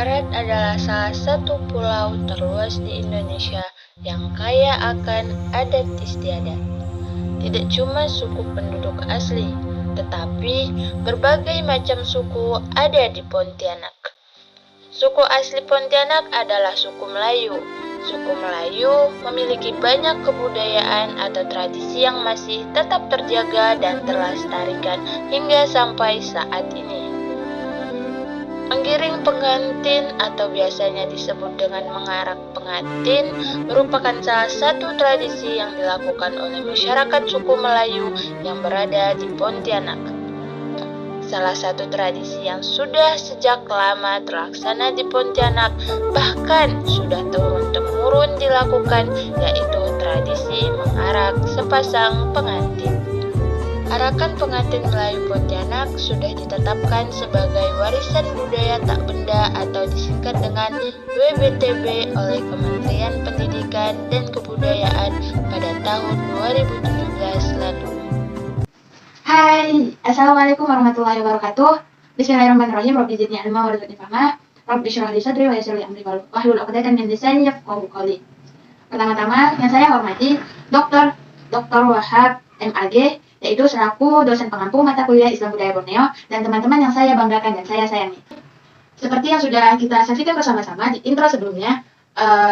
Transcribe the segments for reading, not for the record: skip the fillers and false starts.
Barat adalah salah satu pulau terluas di Indonesia yang kaya akan adat istiadat. Tidak cuma suku penduduk asli, tetapi berbagai macam suku ada di Pontianak. Suku asli Pontianak adalah suku Melayu. Suku Melayu memiliki banyak kebudayaan atau tradisi yang masih tetap terjaga dan terlestarikan hingga sampai saat ini. Menggiring pengantin atau biasanya disebut dengan mengarak pengantin merupakan salah satu tradisi yang dilakukan oleh masyarakat suku Melayu yang berada di Pontianak. Salah satu tradisi yang sudah sejak lama terlaksana di Pontianak, bahkan sudah turun-temurun dilakukan, yaitu tradisi mengarak sepasang pengantin. Arakan pengantin Melayu Pontianak sudah ditetapkan sebagai warisan budaya tak benda atau disingkat dengan WBTB oleh Kementerian Pendidikan dan Kebudayaan pada tahun 2017 lalu. Hai, Assalamualaikum warahmatullahi wabarakatuh. Bismillahirrahmanirrahim. Rabbi zidni ilma warzuqni fahma. Rabbi shrah li sadri wa yassir li amri wahlul 'uqdatam min lisani yafqahu qawli. Pertama-tama yang saya hormati Dr. Wahab MAG, yaitu selaku dosen pengampu mata kuliah Islam Budaya Borneo, dan teman-teman yang saya banggakan dan saya sayangi. Seperti yang sudah kita saksikan bersama-sama di intro sebelumnya,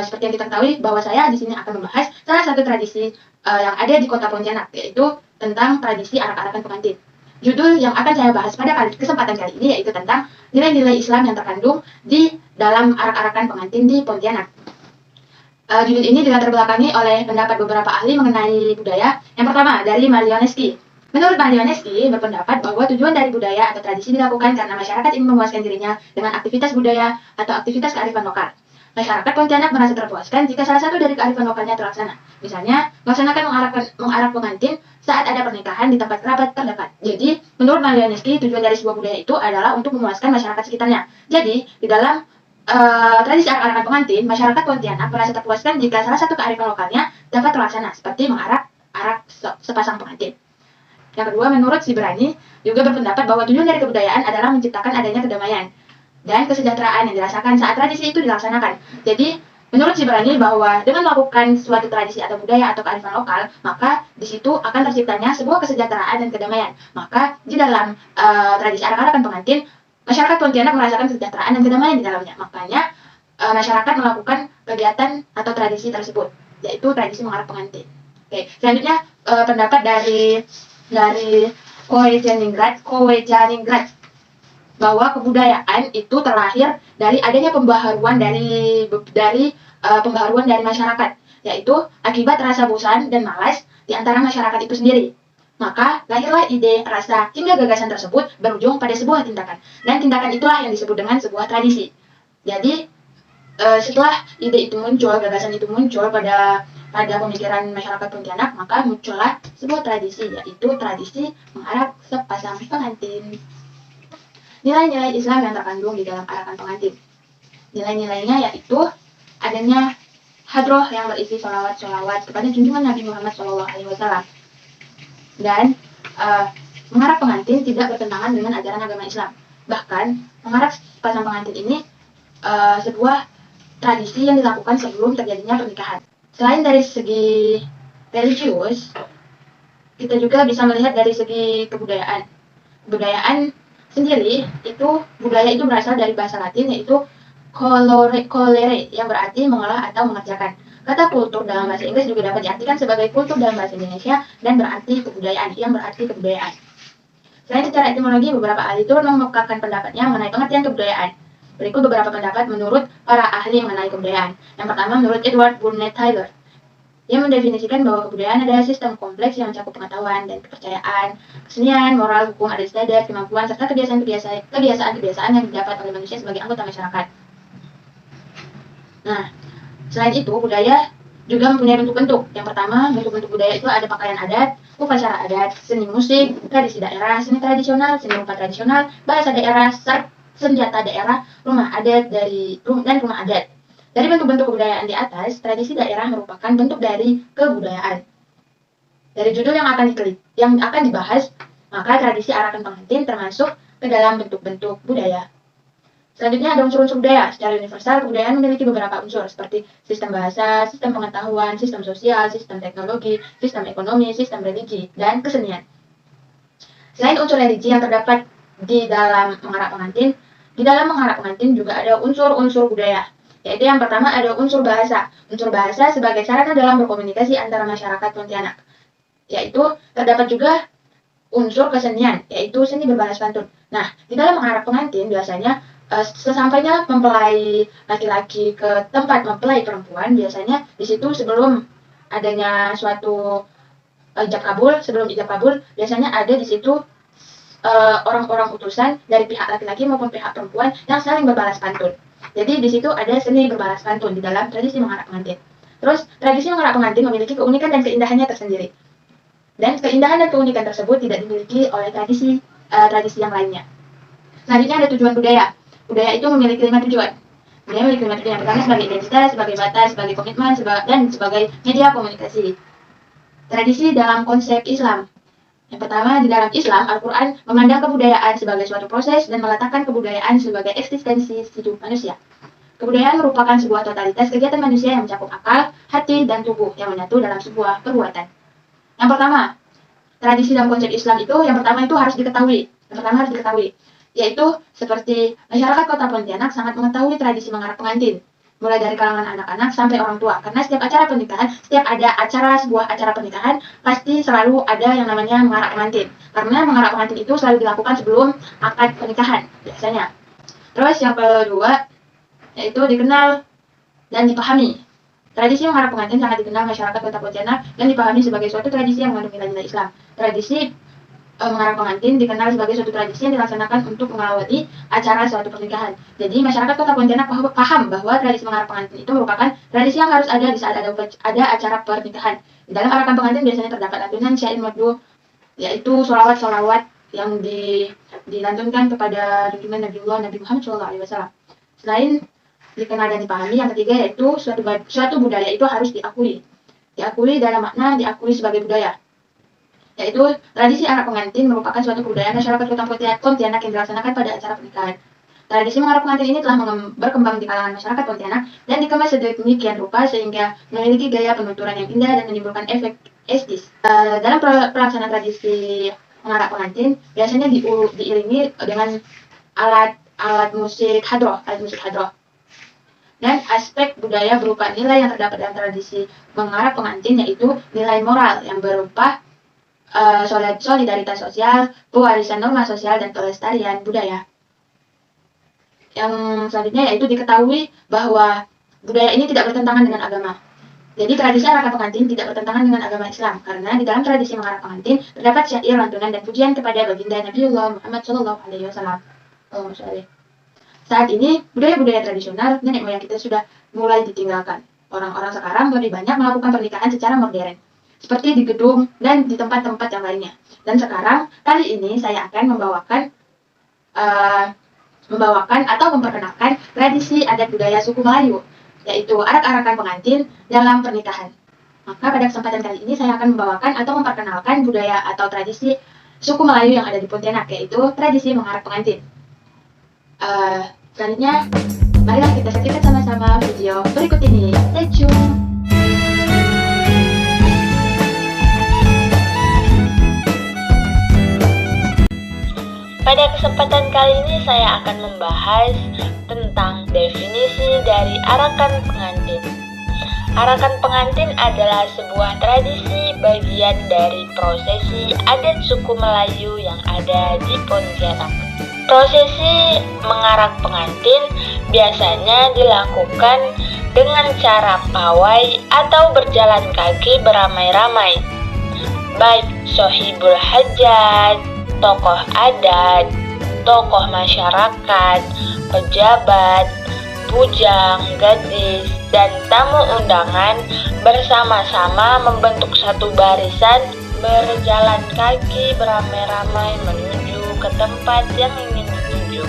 seperti yang kita ketahui bahwa saya di sini akan membahas salah satu tradisi yang ada di kota Pontianak, yaitu tentang tradisi arak-arakan pengantin. Judul yang akan saya bahas pada kesempatan kali ini yaitu tentang nilai-nilai Islam yang terkandung di dalam arak-arakan pengantin di Pontianak. Judul ini dilatar belakangi oleh pendapat beberapa ahli mengenai budaya. Yang pertama, dari Malioneski. Menurut Malioneski, berpendapat bahwa tujuan dari budaya atau tradisi dilakukan karena masyarakat ingin memuaskan dirinya dengan aktivitas budaya atau aktivitas kearifan lokal. Masyarakat Pontianak merasa terpuaskan jika salah satu dari kearifan lokalnya terlaksana. Misalnya, melaksanakan mengarak pengantin saat ada pernikahan di tempat kerabat terdekat. Jadi, menurut Malioneski, tujuan dari sebuah budaya itu adalah untuk memuaskan masyarakat sekitarnya. Jadi, di dalam tradisi arak-arakan pengantin, masyarakat Pontianak merasa terpuaskan jika salah satu kearifan lokalnya dapat terlaksana, seperti mengarak sepasang pengantin. Yang kedua, menurut Sibrani, juga berpendapat bahwa tujuan dari kebudayaan adalah menciptakan adanya kedamaian dan kesejahteraan yang dirasakan saat tradisi itu dilaksanakan. Jadi, menurut Sibrani bahwa dengan melakukan suatu tradisi atau budaya atau kearifan lokal, maka di situ akan terciptanya sebuah kesejahteraan dan kedamaian. Maka di dalam tradisi arak-arakan pengantin, masyarakat Pontianak merasakan kesejahteraan dan kedamaian di dalamnya. Makanya masyarakat melakukan kegiatan atau tradisi tersebut, yaitu tradisi mengarak pengantin. Oke, selanjutnya pendapat dari Kowe Janingrad bahwa kebudayaan itu terlahir dari adanya pembaharuan dari masyarakat, yaitu akibat rasa bosan dan malas di antara masyarakat itu sendiri. Maka lahirlah ide, rasa, hingga gagasan tersebut berujung pada sebuah tindakan. Dan tindakan itulah yang disebut dengan sebuah tradisi. Jadi, setelah ide itu muncul, gagasan itu muncul pada pemikiran masyarakat Pontianak, maka muncullah sebuah tradisi, yaitu tradisi mengarak sepasang pengantin. Nilai-nilai Islam yang terkandung di dalam arakan pengantin. Nilai-nilainya yaitu adanya hadroh yang berisi sholawat kepada junjungan Nabi Muhammad SAW. Dan mengarak pengantin tidak bertentangan dengan ajaran agama Islam. Bahkan mengarak sepasang pengantin ini sebuah tradisi yang dilakukan sebelum terjadinya pernikahan. Selain dari segi religius, kita juga bisa melihat dari segi kebudayaan. Kebudayaan sendiri budaya itu berasal dari bahasa Latin, yaitu colere yang berarti mengolah atau mengerjakan. Kata kultur dalam bahasa Inggris juga dapat diartikan sebagai kultur dalam bahasa Indonesia dan berarti kebudayaan, yang berarti kebudayaan. Selain secara etimologi, beberapa ahli turut mengemukakan pendapatnya mengenai pengertian kebudayaan. Berikut beberapa pendapat menurut para ahli mengenai kebudayaan. Yang pertama, menurut Edward Burnett Tylor, yang mendefinisikan bahwa kebudayaan adalah sistem kompleks yang mencakup pengetahuan dan kepercayaan, kesenian, moral, hukum, adat istiadat, kemampuan, serta kebiasaan-kebiasaan yang didapat oleh manusia sebagai anggota masyarakat. Nah, selain itu, budaya juga mempunyai bentuk-bentuk. Yang pertama, bentuk-bentuk budaya itu ada pakaian adat, upacara adat, seni musik, tradisi daerah, seni tradisional, seni rupa tradisional, bahasa daerah, senjata daerah, rumah adat dan rumah adat. Dari bentuk-bentuk kebudayaan di atas, tradisi daerah merupakan bentuk dari kebudayaan. Dari judul yang akan dibahas, maka tradisi arakan pengantin termasuk ke dalam bentuk-bentuk budaya. Selanjutnya ada unsur-unsur budaya. Secara universal, kebudayaan memiliki beberapa unsur seperti sistem bahasa, sistem pengetahuan, sistem sosial, sistem teknologi, sistem ekonomi, sistem religi, dan kesenian. Selain unsur religi yang terdapat di dalam mengarak pengantin, di dalam mengarak pengantin juga ada unsur-unsur budaya. Yaitu yang pertama ada unsur bahasa. Unsur bahasa sebagai sarana dalam berkomunikasi antara masyarakat Pontianak. Yaitu terdapat juga unsur kesenian, yaitu seni berbalas pantun. Nah, di dalam mengarak pengantin biasanya sesampainya mempelai laki-laki ke tempat mempelai perempuan, biasanya di situ sebelum adanya suatu sebelum ijab kabul, biasanya ada di situ orang-orang utusan dari pihak laki-laki maupun pihak perempuan yang saling berbalas pantun. Jadi di situ ada seni berbalas pantun di dalam tradisi mengarak pengantin. Terus tradisi mengarak pengantin memiliki keunikan dan keindahannya tersendiri. Dan keindahan dan keunikan tersebut tidak dimiliki oleh tradisi yang lainnya. Selanjutnya ada tujuan budaya. Budaya itu memiliki 5 tujuan. Budaya memiliki 5 tujuan. Yang pertama sebagai identitas, sebagai batas, sebagai komitmen, dan sebagai media komunikasi. Tradisi dalam konsep Islam. Yang pertama, di dalam Islam, Al-Quran memandang kebudayaan sebagai suatu proses dan meletakkan kebudayaan sebagai eksistensi hidup manusia. Kebudayaan merupakan sebuah totalitas kegiatan manusia yang mencakup akal, hati, dan tubuh yang menyatu dalam sebuah perbuatan. Yang pertama, tradisi dalam konsep Islam itu, yang pertama itu harus diketahui. Yaitu seperti masyarakat Kota Pontianak sangat mengetahui tradisi mengarak pengantin. Mulai dari kalangan anak-anak sampai orang tua. Karena setiap acara pernikahan, sebuah acara pernikahan, pasti selalu ada yang namanya mengarak pengantin. Karena mengarak pengantin itu selalu dilakukan sebelum akad pernikahan, biasanya. Terus yang kedua, yaitu dikenal dan dipahami. Tradisi mengarak pengantin sangat dikenal masyarakat Kota Pontianak dan dipahami sebagai suatu tradisi yang mengandung nilai-nilai Islam. Tradisi mengarak pengantin dikenal sebagai suatu tradisi yang dilaksanakan untuk mengawali acara suatu pernikahan. Jadi masyarakat Kota Pontianak paham bahwa tradisi mengarak pengantin itu merupakan tradisi yang harus ada di saat ada acara pernikahan. Di dalam arakan pengantin biasanya terdapat lantunan syair merdu, yaitu sholawat yang dilantunkan kepada junjungan Nabi Muhammad SAW. Selain dikenal dan dipahami, yang ketiga yaitu suatu budaya itu harus diakui. Diakui dalam makna diakui sebagai budaya. Yaitu tradisi arak pengantin merupakan suatu kebudayaan masyarakat Kota Pontianak yang dilaksanakan pada acara pernikahan. Tradisi mengarak pengantin ini telah berkembang di kalangan masyarakat Pontianak dan dikemas sedemikian rupa sehingga memiliki gaya penuturan yang indah dan menimbulkan efek estetis. Dalam pelaksanaan tradisi mengarak pengantin biasanya diiringi dengan alat musik hadroh. Dan aspek budaya berupa nilai yang terdapat dalam tradisi mengarak pengantin yaitu nilai moral yang berupa solidaritas sosial, pewarisan norma sosial, dan pelestarian budaya. Yang selanjutnya yaitu diketahui bahwa budaya ini tidak bertentangan dengan agama. Jadi tradisi arakan pengantin tidak bertentangan dengan agama Islam karena di dalam tradisi mengarak pengantin terdapat syair, lantunan, dan pujian kepada baginda Nabiullah Muhammad SAW. Saat ini budaya-budaya tradisional nenek moyang kita sudah mulai ditinggalkan. Orang-orang sekarang lebih banyak melakukan pernikahan secara modern, seperti di gedung dan di tempat-tempat yang lainnya. Dan sekarang, kali ini saya akan membawakan atau memperkenalkan tradisi adat budaya suku Melayu, yaitu arak-arakan pengantin dalam pernikahan. Maka pada kesempatan kali ini saya akan membawakan atau memperkenalkan budaya atau tradisi suku Melayu yang ada di Pontianak, yaitu tradisi mengarak pengantin. Selanjutnya, marilah kita saksikan sama-sama video berikut ini. Stay tune! Pada kesempatan kali ini saya akan membahas tentang definisi dari arakan pengantin. Arakan pengantin adalah sebuah tradisi bagian dari prosesi adat suku Melayu yang ada di Pontianak. Prosesi mengarak pengantin biasanya dilakukan dengan cara pawai atau berjalan kaki beramai-ramai, baik sohibul hajat, tokoh adat, tokoh masyarakat, pejabat, bujang, gadis, dan tamu undangan bersama-sama membentuk satu barisan berjalan kaki beramai-ramai menuju ke tempat yang ingin dituju.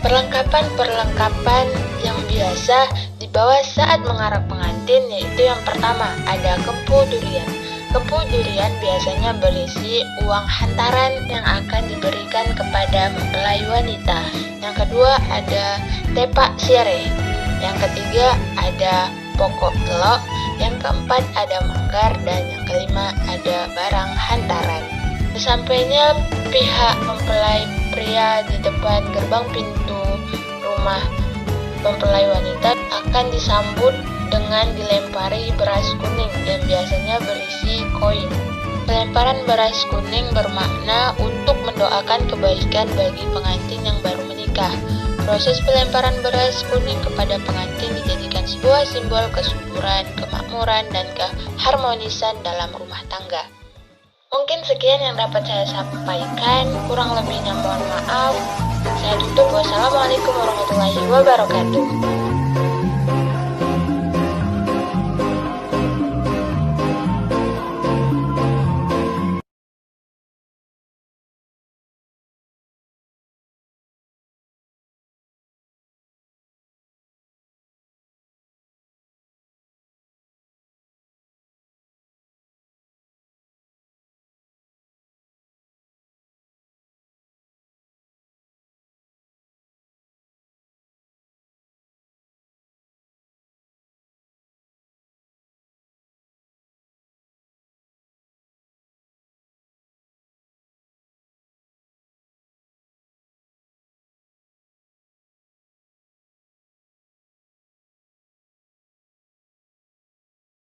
Perlengkapan yang biasa dibawa saat mengarak pengantin yaitu yang pertama ada kempu durian. Kepu durian biasanya berisi uang hantaran yang akan diberikan kepada mempelai wanita. Yang kedua ada tepak sireh. Yang ketiga ada pokok telok. Yang keempat ada manggar. Dan yang kelima ada barang hantaran. Sesampainya pihak mempelai pria di depan gerbang pintu rumah mempelai wanita akan disambut dengan dilempari beras kuning yang biasanya berisi koin. Pelemparan beras kuning bermakna untuk mendoakan kebaikan bagi pengantin yang baru menikah. Proses pelemparan beras kuning kepada pengantin dijadikan sebuah simbol kesuburan, kemakmuran, dan keharmonisan dalam rumah tangga. Mungkin sekian yang dapat saya sampaikan, kurang lebihnya mohon maaf. Saya tutup. Wassalamualaikum warahmatullahi wabarakatuh.